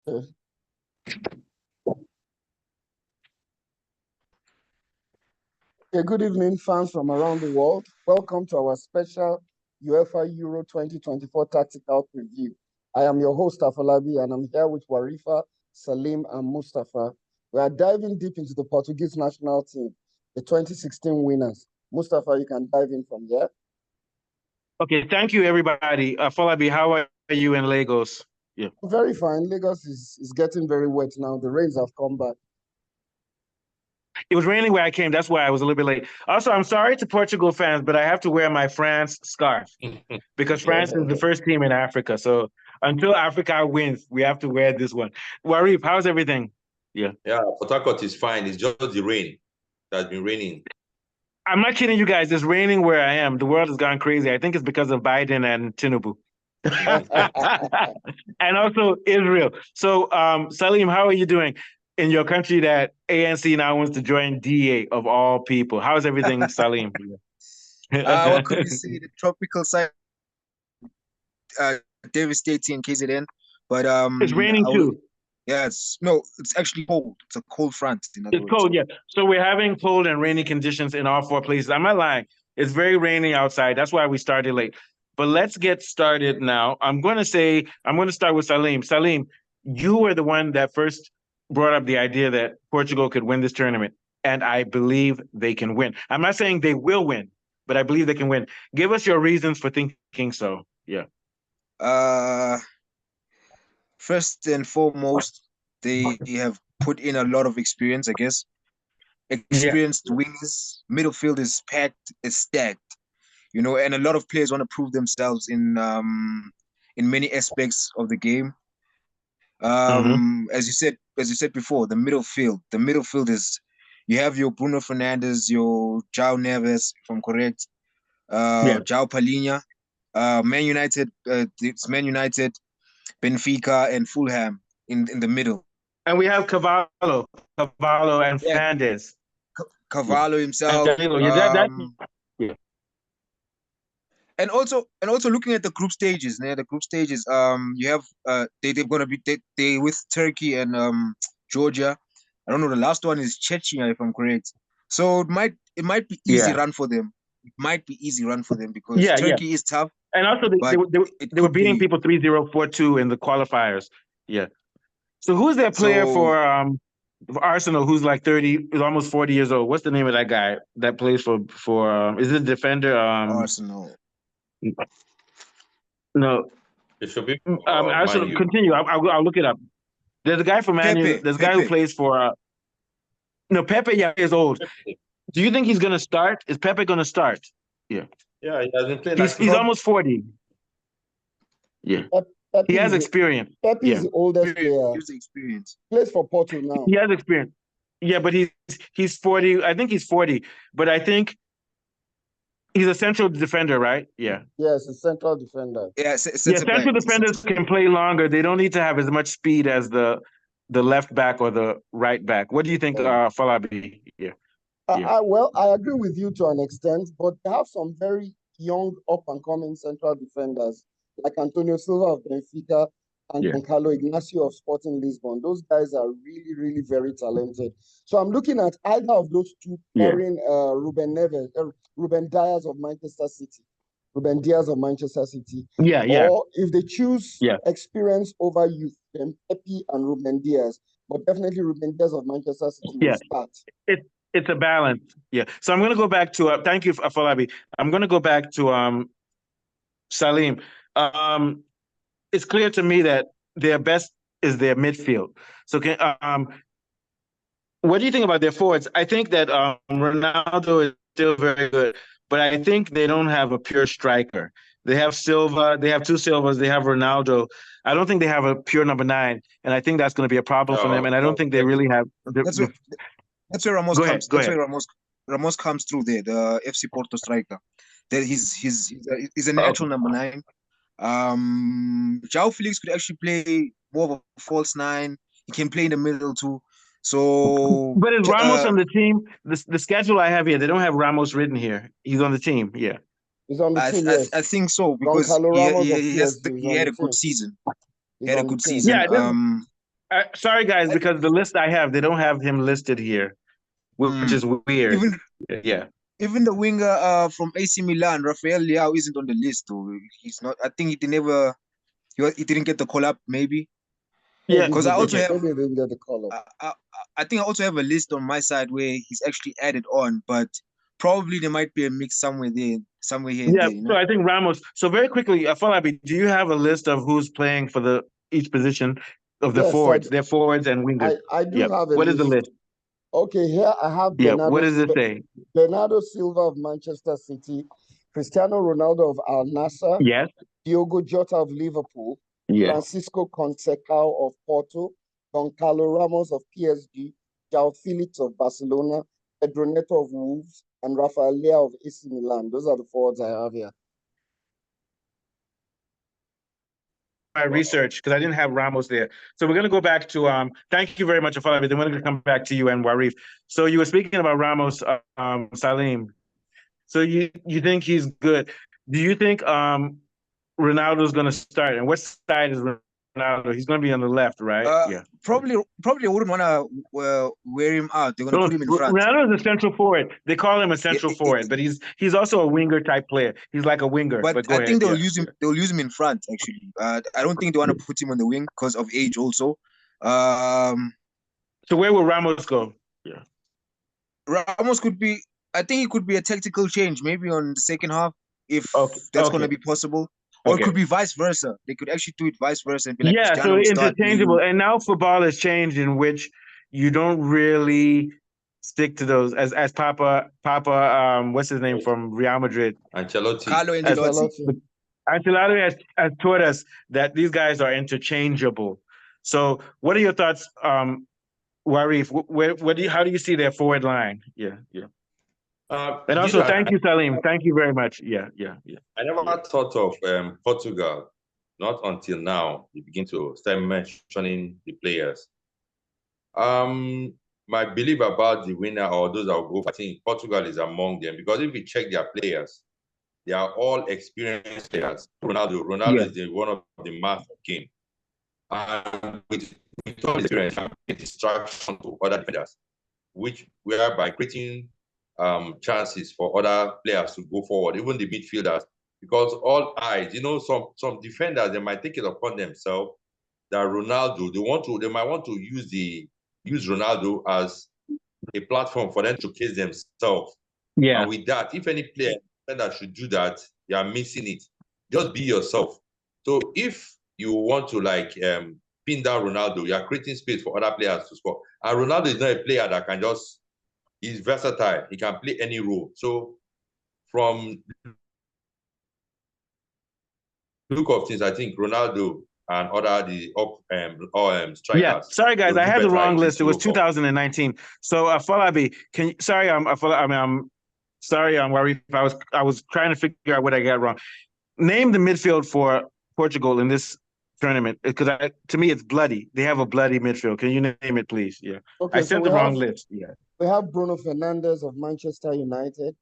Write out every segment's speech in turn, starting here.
Okay. Good evening, fans from around the world. Welcome to our special UEFA Euro 2024 tactical preview. I am your host, Afolabi, and I'm here with Warifa, Salim, and Mustafa. We are diving deep into the Portuguese national team, the 2016 winners. Mustafa, you can dive in from here. Okay, thank you, everybody. Afolabi, how are you in Lagos? Yeah. Very fine. Lagos is getting very wet now. The rains have come back. It was raining where I came. That's why I was a little bit late. Also, I'm sorry to Portugal fans, but I have to wear my France scarf because France is the first team in Africa. So until Africa wins, we have to wear this one. Warif, how's everything? Yeah, Port Harcourt is fine. It's just the rain that has been raining. I'm not kidding you guys. It's raining where I am. The world has gone crazy. I think it's because of Biden and Tinubu. And also Israel. So, Salim, how are you doing in your country that ANC now wants to join DA of all people? How's everything, Salim? What could we say? The tropical side devastating KZN, but it's raining too. Yeah, it's actually cold. It's a cold front. It's cold, yeah. So we're having cold and rainy conditions in all four places. I'm not lying. It's very rainy outside. That's why we started late. But let's get started now. I'm going to start with Salim. Salim, you were the one that first brought up the idea that Portugal could win this tournament, and I believe they can win. I'm not saying they will win, but I believe they can win. Give us your reasons for thinking so. Yeah. First and foremost, they have put in a lot of experience, I guess. Experienced wingers, midfield is packed, it's stacked, and a lot of players want to prove themselves in many aspects of the game. As you said before, the midfield is, you have your Bruno Fernandes, your João Neves, if I'm correct, João Palhinha, Man United, it's Man United, Benfica, and Fulham in the middle. And we have Cavallo and Fernandes. Cavallo himself. And also looking at the group stages, you have they're gonna be they with Turkey and Georgia. I don't know, the last one is Chechnya, if I'm correct. So it might be easy run for them. It might be easy run for them because Turkey is tough. And also they were beating people 3-0, 4-2 in the qualifiers. Yeah. So who's their player for Arsenal who's like 30, is almost 40 years old? What's the name of that guy that plays for is it defender? Arsenal. No. It should be I should continue. I'll look it up. There's a guy from Man U. There's a guy who plays for Pepe, is old. Do you think he's gonna start? Is Pepe gonna start? Yeah. Yeah, he hasn't played. He's almost 40. Yeah. He has experience. Pepe is the oldest player. He's experience. Plays for Porto now. He has experience. Yeah, but he's 40. I think he's 40. But I think he's a central defender, right? Yeah. Yes, a central defender. Yeah, central defenders can play longer. They don't need to have as much speed as the left back or the right back. What do you think, Falabi? Yeah. I agree with you to an extent, but they have some very young, up-and-coming central defenders like Antonio Silva of Benfica and Carlo Ignacio of Sporting Lisbon. Those guys are really, really very talented. So I'm looking at either of those two pairing Ruben Dias of Manchester City. Or if they choose experience over youth, then Pepe and Ruben Dias. But definitely Ruben Dias of Manchester City will start. It's a balance. Yeah. So I'm going to go back to, thank you, Afolabi. I'm going to go back to Salim. It's clear to me that their best is their midfield. So what do you think about their forwards? I think that Ronaldo is still very good, but I think they don't have a pure striker. They have Silva, they have two Silvas, they have Ronaldo. I don't think they have a pure number 9, and I think that's going to be a problem for them. And I don't think they really have. That's where Ramos comes. That's where Ramos comes through there. The FC Porto striker. That he's a natural number 9. João Felix could actually play more of a false 9. He can play in the middle too. So, but is Ramos on the team? The schedule I have here, they don't have Ramos written here. He's on the team. Yeah, he's on the team. I think so because he had a good season. He had a good season. Yeah, Sorry, guys, because the list I have, they don't have him listed here, which is weird. Even the winger from AC Milan, Rafael Leao, isn't on the list. Though he's not. I think he didn't get the call up. Maybe. Yeah, because I also have. Maybe they didn't get the call up. I think I also have a list on my side where he's actually added on, but probably there might be a mix somewhere here and there. You know? So I think Ramos. So very quickly, Falabi, do you have a list of who's playing for each position of the forwards? They're forwards and wingers. I do have a list. What is the list? Okay, here I have what does it say? Bernardo Silva of Manchester City, Cristiano Ronaldo of Al Nassr, yes, Diogo Jota of Liverpool, yes, Francisco Conceição of Porto, Goncalo Ramos of PSG, João Felix of Barcelona, Pedro Neto of Wolves, and Rafael Leao of AC Milan. Those are the forwards I have here. My research, because I didn't have Ramos there. So we're going to go back to, thank you very much, Afalabi. Then we're going to come back to you and Warif. So you were speaking about Ramos, Salim. So you think he's good. Do you think Ronaldo's going to start? And what side is Ronaldo? He's going to be on the left, right? Probably wouldn't want to wear him out. They're going to put him in front. Ronaldo is a central forward. They call him a central forward, but he's also a winger type player. He's like a winger. But I think they'll use him. They'll use him in front. Actually, I don't think they want to put him on the wing because of age also. So where will Ramos go? Yeah, Ramos could be. I think it could be a tactical change, maybe on the second half, if that's going to be possible. Or it could be vice versa. They could actually do it vice versa and be like, so interchangeable. And now football has changed in which you don't really stick to those. As Papa, what's his name from Real Madrid? Ancelotti. Carlo Ancelotti. Ancelotti has taught us that these guys are interchangeable. So what are your thoughts, Warif? How do you see their forward line? Yeah. And also, thank you, Salim. Thank you very much. Yeah. I never thought of Portugal, not until now. You begin to start mentioning the players. My belief about the winner or those that will go, I think Portugal is among them, because if we check their players, they are all experienced players. Ronaldo is one of the master game. And with all experience, distraction to other defenders, which we are by creating chances for other players to go forward, even the midfielders, because all eyes, some defenders, they might take it upon themselves that Ronaldo, they might want to use Ronaldo as a platform for them to case themselves. Yeah. And with that, if any player that should do that, you are missing it. Just be yourself. So if you want to pin down Ronaldo, you are creating space for other players to score. And Ronaldo is not a player that can just. He's versatile. He can play any role. So, from look of things, I think Ronaldo and strikers. Yeah, sorry guys, I had the wrong list. It was 2019. So, Falabi, I'm sorry, I'm worried. I was trying to figure out what I got wrong. Name the midfield for Portugal in this tournament, because to me it's bloody. They have a bloody midfield. Can you name it, please? Yeah. Okay, I sent the wrong list. Yeah. We have Bruno Fernandes of Manchester United.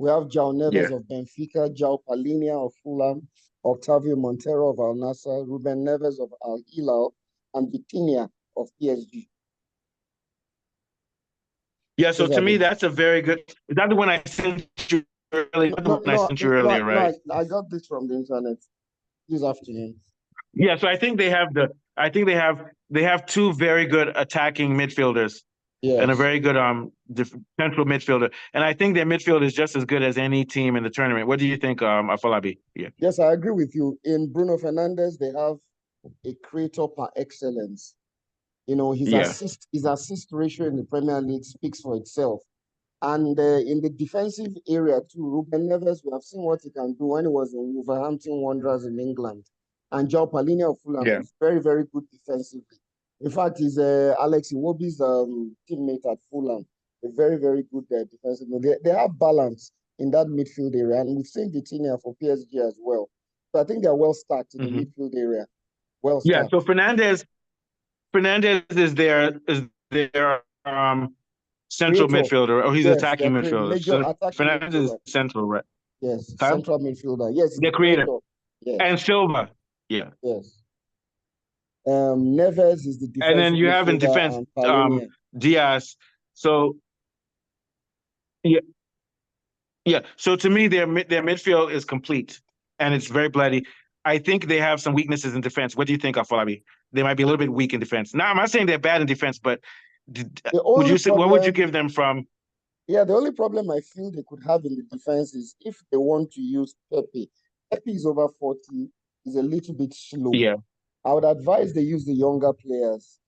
We have João Neves of Benfica, João Palhinha of Fulham, Octavio Montero of Al Nassr, Ruben Neves of Al Hilal, and Vitinha of PSG. Yeah, so to me, that's a very good. Is that the one I sent you earlier? Right? I got this from the internet this afternoon. Yeah, so I think they have two very good attacking midfielders. Yes. And a very good central midfielder. And I think their midfield is just as good as any team in the tournament. What do you think, Afolabi? Yeah. Yes, I agree with you. In Bruno Fernandes, they have a creator par excellence. His assist ratio in the Premier League speaks for itself. And in the defensive area too, Ruben Neves, we have seen what he can do when he was in Wolverhampton Wanderers in England. And João Palhinha of Fulham is very, very good defensively. In fact, he's Alex Iwobi's teammate at Fulham. A very, very good defensive. They have balance in that midfield area, and we've seen Vitinha for PSG as well. So I think they're well stacked in the midfield area. Well stacked. Yeah. So Fernandes is their central midfielder, or he's attacking midfielder. Fernandes is central, right? Yes, central midfielder. Yes, the creator. Yes. And Silva. Yeah. Yes. Neves is the defensive And then you have in midfielder, defense and Polonia. Diaz. So yeah, yeah. So to me, their midfield is complete and it's very bloody. I think they have some weaknesses in defense. What do you think, Afolabi? They might be a little bit weak in defense. Now, I'm not saying they're bad in defense, but would you say, what would you give them from? Yeah, the only problem I feel they could have in the defense is if they want to use Pepe. Pepe is over 40, is a little bit slow. Yeah. I would advise they use the younger players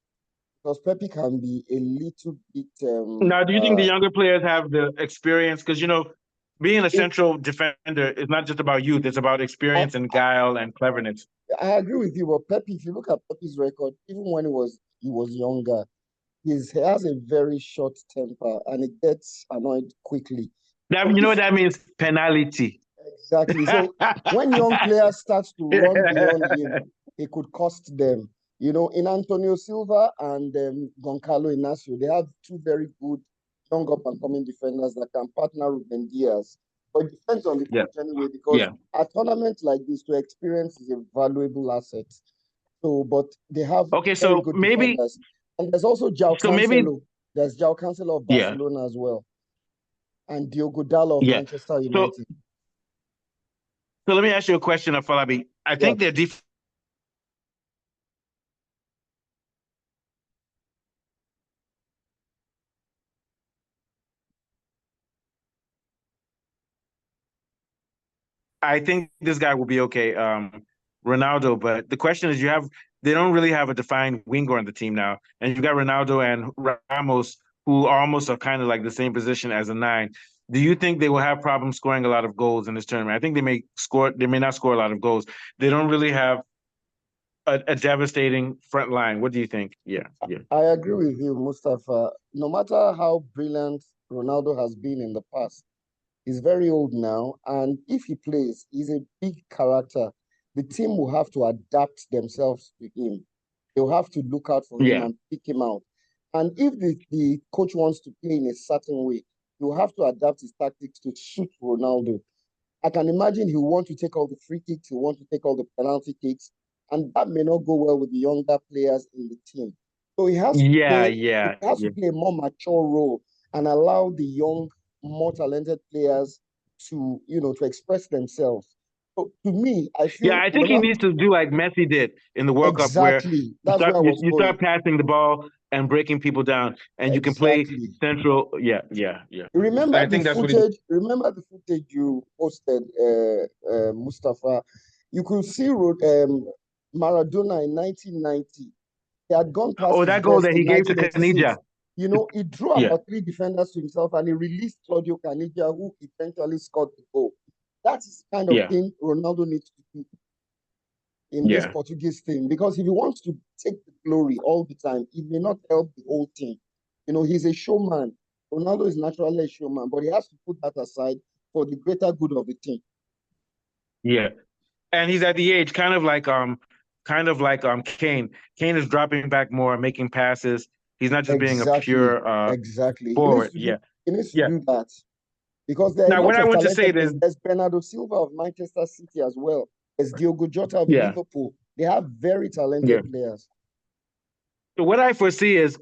because Pepe can be a little bit. Now, do you think the younger players have the experience? Because, you know, being a central defender is not just about youth, it's about experience and guile and cleverness. I agree with you, but Pepe, if you look at Pepe's record, even when he was younger, he has a very short temper and it gets annoyed quickly. You know what that means? Penalty. Exactly. So when young players start to run beyond him, it could cost them. You know, in Antonio Silva and Goncalo Inacio, they have two very good young up-and-coming defenders that can partner Ruben Diaz. But it depends on the coach anyway, because a tournament like this, to experience is a valuable asset. So, but they have so good maybe defenders. And there's also João Cancelo. There's João Cancelo of Barcelona as well. And Diogo Dalot of Manchester United. So let me ask you a question, Afolabi. I think their defense. I think this guy will be okay, Ronaldo. But the question is, they don't really have a defined winger on the team now, and you got Ronaldo and Ramos, who almost are kind of like the same position as a 9. Do you think they will have problems scoring a lot of goals in this tournament? I think they may not score a lot of goals. They don't really have a devastating front line. What do you think? Yeah. I agree with you, Mustafa. No matter how brilliant Ronaldo has been in the past, he's very old now, and if he plays, he's a big character. The team will have to adapt themselves to him. They'll have to look out for him and pick him out. And if the coach wants to play in a certain way, he'll have to adapt his tactics to suit Ronaldo. I can imagine he'll want to take all the free kicks, he'll want to take all the penalty kicks, and that may not go well with the younger players in the team. So he has to play a more mature role and allow the young, more talented players to express themselves. So to me, I feel I think he needs to do like Messi did in the World Cup, where you start passing the ball and breaking people down, and you can play central. Remember the footage you posted, Mustafa. You could see Maradona in 1990. He had gone past. Oh, that goal that he gave to Caniggia. You know, he drew about 3 defenders to himself, and he released Claudio Caniggia, who eventually scored the goal. That is the kind of thing Ronaldo needs to do in this Portuguese team, because if he wants to take the glory all the time, it may not help the whole team. You know, he's a showman. Ronaldo is naturally a showman, but he has to put that aside for the greater good of the team. Yeah, and he's at the age kind of like Kane. Kane is dropping back more, making passes. He's not just being a pure forward. He needs to do that. Because there now, what I want to say is there's Bernardo Silva of Manchester City as well. There's Diogo Jota of Liverpool. They have very talented players. So what I foresee is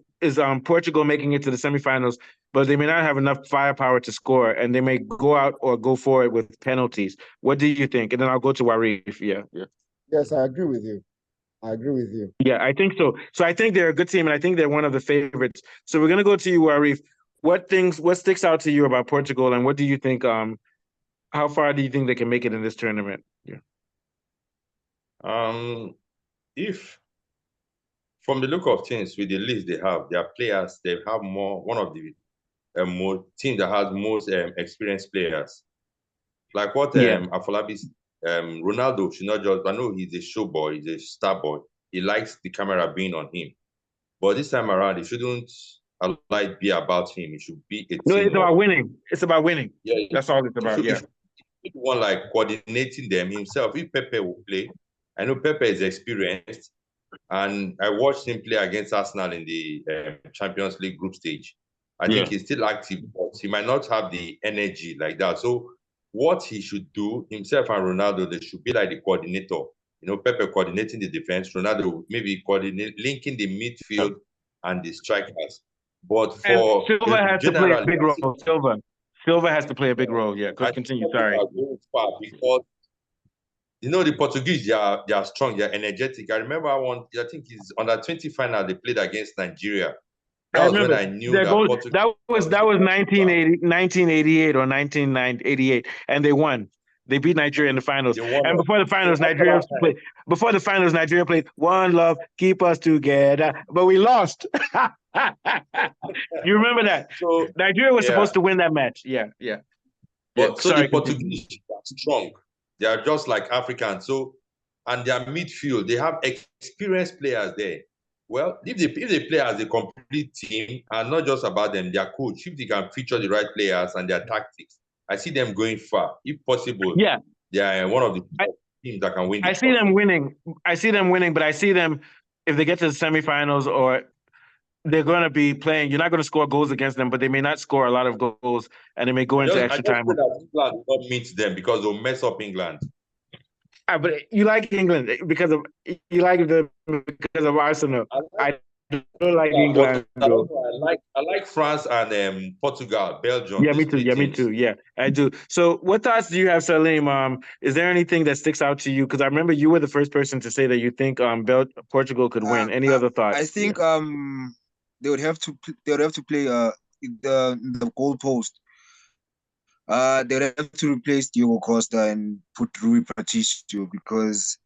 Portugal making it to the semifinals, but they may not have enough firepower to score, and they may go out or go for it with penalties. What do you think? And then I'll go to Warif. Yes, I agree with you. Yeah, I think so. So I think they're a good team, and I think they're one of the favorites. So we're gonna go to you, Warif. What sticks out to you about Portugal, and what do you think? How far do you think they can make it in this tournament? If from the look of things, with the list they have, their players, they have one of the more team that has most experienced players. Like what Afolabi, Ronaldo should not just. I know he's a show boy, he's a star boy. He likes the camera being on him, but this time around, he shouldn't allow it be about him. It should be a team. No, it's about winning. It's about winning. Yeah, that's all it's about. If one like coordinating them himself. If Pepe will play, I know Pepe is experienced, and I watched him play against Arsenal in the Champions League group stage. I think he's still active, but he might not have the energy like that. So what he should do, himself and Ronaldo, they should be like the coordinator. Pepe coordinating the defense, Ronaldo maybe linking the midfield and the strikers. But for Silva has to play a big role. Silva has to play a big role. Yeah, continue. Sorry. Because the Portuguese, they are strong, they are energetic. I remember I think it's under 20 final they played against Nigeria. That was when I knew that Portugal. That was 1988 or 1988, and they won. They beat Nigeria in the finals. And before the finals, Nigeria played One Love, Keep Us Together, but we lost. You remember that? So Nigeria was supposed to win that match. Yeah. But the Portuguese are strong. They are just like Africans. So, and their midfield, they have experienced players there. Well, if they play as a complete team, and not just about them, their coach, if they can feature the right players and their tactics, I see them going far. If possible, they are one of the teams that can win. I see them winning, but I see them, if they get to the semifinals, or they're going to be playing, you're not going to score goals against them, but they may not score a lot of goals, and they may go into extra time. I just feel that England will not meet them because they'll mess up England. But you like England because of Arsenal. I don't like England. I like France and Portugal, Belgium. Yeah, me too. Yeah, I do. So, what thoughts do you have, Salim? Is there anything that sticks out to you? Because I remember you were the first person to say that you think Portugal could win. Any other thoughts? I think they would have to play the goal post. They would have to replace Diogo Costa and put Rui Patricio, because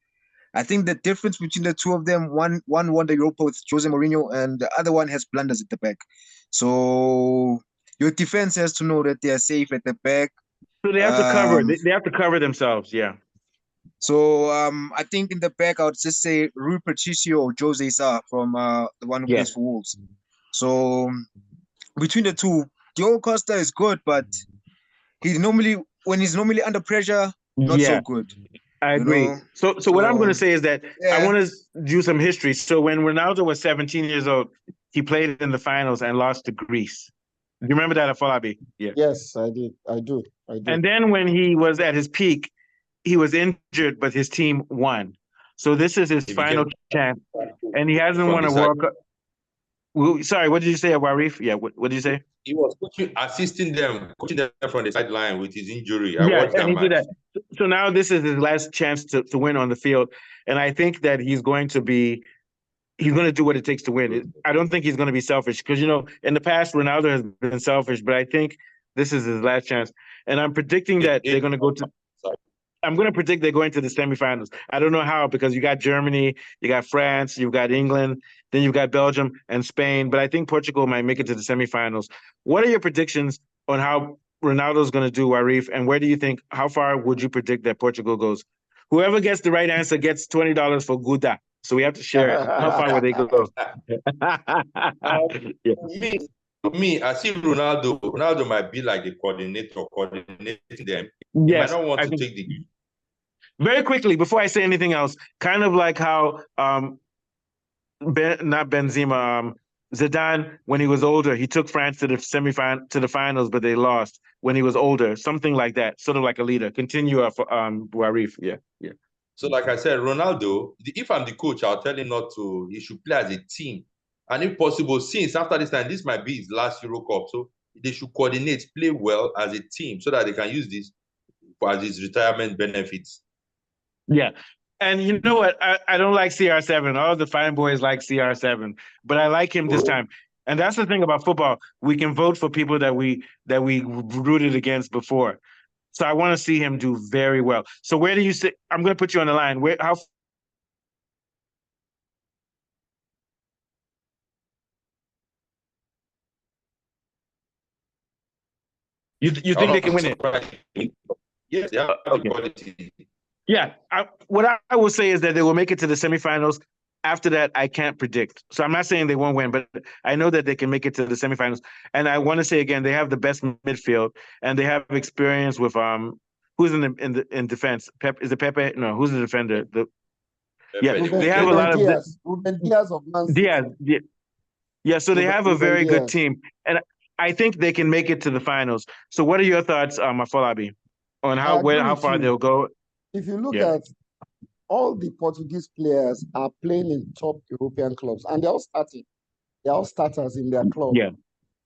I think the difference between the two of them, one won the Europa with Jose Mourinho, and the other one has blunders at the back. So your defense has to know that they are safe at the back. So they have to cover. They have to cover themselves. Yeah. So I think in the back, I would just say Rui Patricio or Jose Sa from the one who plays for Wolves. So between the two, Diogo Costa is good, but when he's normally under pressure, not so good. I agree. So what I'm going to say is that I want to do some history. So when Ronaldo was 17 years old, he played in the finals and lost to Greece. Do you remember that, Afolabi? Yeah. Yes, I did. I do. And then when he was at his peak, he was injured, but his team won. So this is his final chance, and he hasn't won a World Cup. Sorry, what did you say, Warif? Yeah, what did you say? He was coaching them from the sideline with his injury. I watched that match. Did that. So now this is his last chance to win on the field, and I think that he's going to do what it takes to win. I don't think he's going to be selfish, because in the past Ronaldo has been selfish, but I think this is his last chance, and I'm predicting that they're going to go to. I'm going to predict they're going to the semifinals. I don't know how, because you got Germany, you got France, you've got England, then you've got Belgium and Spain, but I think Portugal might make it to the semifinals. What are your predictions on how Ronaldo's going to do, Warif, and how far would you predict that Portugal goes? Whoever gets the right answer gets $20 for Gouda. So we have to share it. How far will they go? Me, I see Ronaldo. Ronaldo might be like the coordinator, coordinating them. Yes, I don't want to take the. Very quickly, before I say anything else, kind of like how not Benzema, Zidane, when he was older, he took France to the finals, but they lost when he was older. Something like that, sort of like a leader. Continue, Warif. Yeah. So, like I said, Ronaldo, if I'm the coach, I'll tell him he should play as a team. And if possible, since after this time, this might be his last Euro Cup, so they should coordinate, play well as a team, so that they can use this as his retirement benefits. Yeah. And you know what? I don't like CR7. All the fine boys like CR7, but I like him this time. And that's the thing about football. We can vote for people that we rooted against before. So I want to see him do very well. So where do you sit? I'm going to put you on the line. How you think they can win it? Yes, yeah. Okay. Yeah, what I will say is that they will make it to the semifinals. After that, I can't predict. So I'm not saying they won't win, but I know that they can make it to the semifinals. And I want to say again, they have the best midfield, and they have experience with who's in defense. Is it Pepe? No, who's the defender? They have a lot of Diaz of Man City. Diaz. Yeah, so they have a very good team, and I think they can make it to the finals. So what are your thoughts, Afolabi, on how far they'll go? If you look at all the Portuguese players are playing in top European clubs, and they're all starting. They're all starters in their club. Yeah.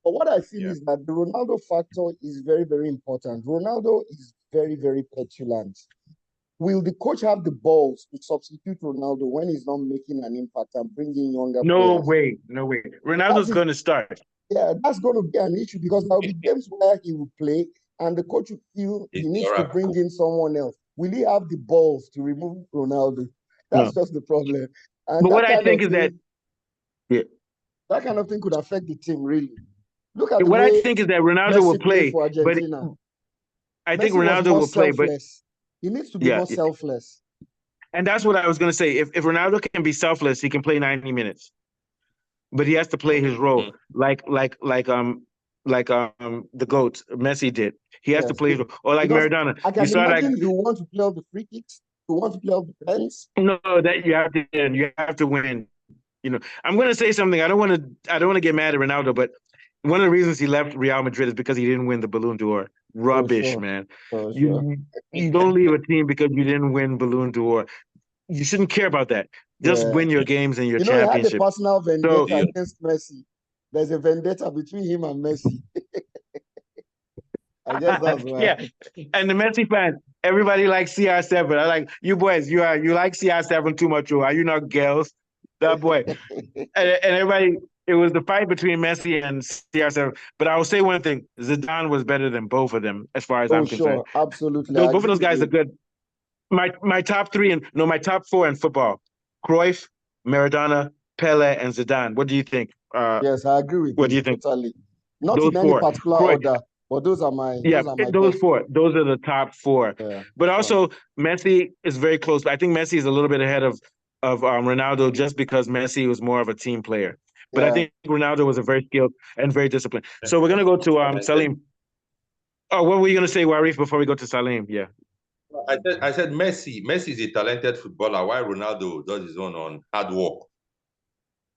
But what I feel is that the Ronaldo factor is very, very important. Ronaldo is very, very petulant. Will the coach have the balls to substitute Ronaldo when he's not making an impact and bringing younger No players? way. No way. Ronaldo's going to start. Yeah, that's going to be an issue because there will be games where he will play and the coach will feel he needs to bring in someone else. Will he have the balls to remove Ronaldo? That's just the problem. And but what I think is that that kind of thing could affect the team, really. Look at what I think is that Ronaldo will play for Argentina. But I think Messi Ronaldo will play, but he needs to be more selfless. And that's what I was going to say. If Ronaldo can be selfless, he can play 90 minutes. But he has to play his role like the GOAT, Messi did. He has to play his role. Or like Maradona. I can imagine you want to play all the free kicks, you want to play all the pens. No, that you have to win. You know, I'm going to say something. I don't want to get mad at Ronaldo, but one of the reasons he left Real Madrid is because he didn't win the Ballon d'Or. Rubbish, man. You don't leave a team because you didn't win Ballon d'Or. You shouldn't care about that. Just win your games and your championship. He had a personal vendetta against Messi. There's a vendetta between him and Messi. I guess that's why. Yeah, and the Messi fans, everybody likes CR7. I like you boys. You like CR7 too much. Are you not girls? That boy. and everybody. It was the fight between Messi and CR7. But I will say one thing: Zidane was better than both of them, as far as I'm concerned. Absolutely. Both of those guys are good. My top four in football: Cruyff, Maradona, Pele, and Zidane. What do you think? Yes, I agree with you. What do you think? Totally. Not in any particular order, but those are my those four. Those are the top four. Yeah, but also Messi is very close. I think Messi is a little bit ahead of Ronaldo just because Messi was more of a team player. But I think Ronaldo was a very skilled and very disciplined. So we're gonna go to Salim. Oh, what were you gonna say, Warif, before we go to Salim? Yeah. I said Messi. Messi is a talented footballer. Why Ronaldo does his own on hard work,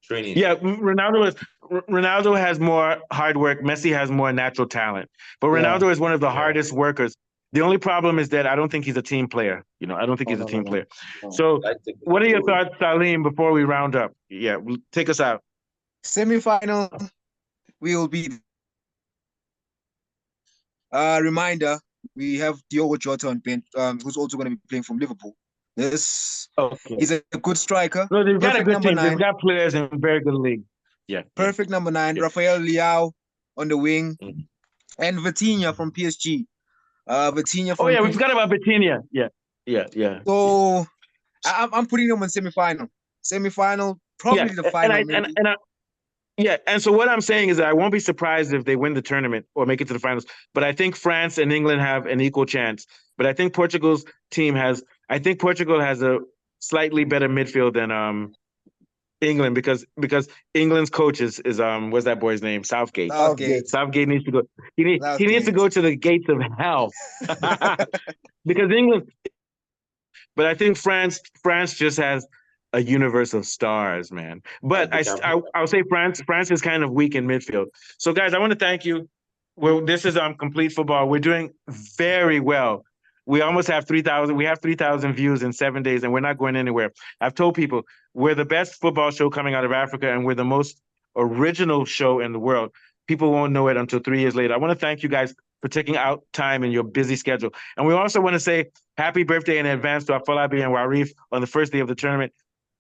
training? Yeah, Ronaldo has more hard work. Messi has more natural talent. But Ronaldo is one of the hardest workers. The only problem is that I don't think he's a team player. You know, I don't think he's a team player. So what are your thoughts, Salim, before we round up? Yeah, take us out. Semi-final, we will be. Reminder, we have Diogo Jota on bench, who's also going to be playing from Liverpool. He's a good striker. No, they've got a good team. They've got players in a very good league. Yeah. Perfect number 9. Yeah. Rafael Leao on the wing. And Vitinha from PSG. Vitinha from we forgot about Vitinha. Yeah. So I'm putting them in semi-final. Semi-final, probably the final. And so what I'm saying is that I won't be surprised if they win the tournament or make it to the finals. But I think France and England have an equal chance. But I think Portugal has a slightly better midfield than England because England's coach is what's that boy's name? Southgate. Southgate needs to go. He needs to go to the gates of hell. Because England. But I think France just has a universe of stars, man. But I'll say France is kind of weak in midfield. So guys, I want to thank you. Well, this is Complete Football. We're doing very well. We almost have 3,000. We have 3,000 views in 7 days, and we're not going anywhere. I've told people we're the best football show coming out of Africa, and we're the most original show in the world. People won't know it until 3 years later. I want to thank you guys for taking out time in your busy schedule. And we also want to say happy birthday in advance to Afolabi and Warif on the first day of the tournament.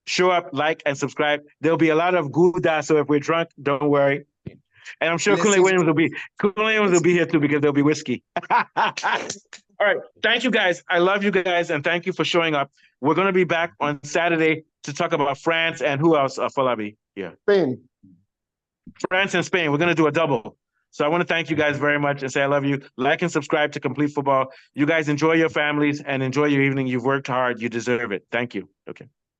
Show up, like, and subscribe. There'll be a lot of Gouda, so if we're drunk, don't worry. And I'm sure Kunle Williams will be here too because there'll be whiskey. All right. Thank you, guys. I love you guys, and thank you for showing up. We're going to be back on Saturday to talk about France and who else, Falabi? Yeah. Spain. France and Spain. We're going to do a double. So I want to thank you guys very much and say I love you. Like and subscribe to Complete Football. You guys enjoy your families and enjoy your evening. You've worked hard. You deserve it. Thank you. Okay.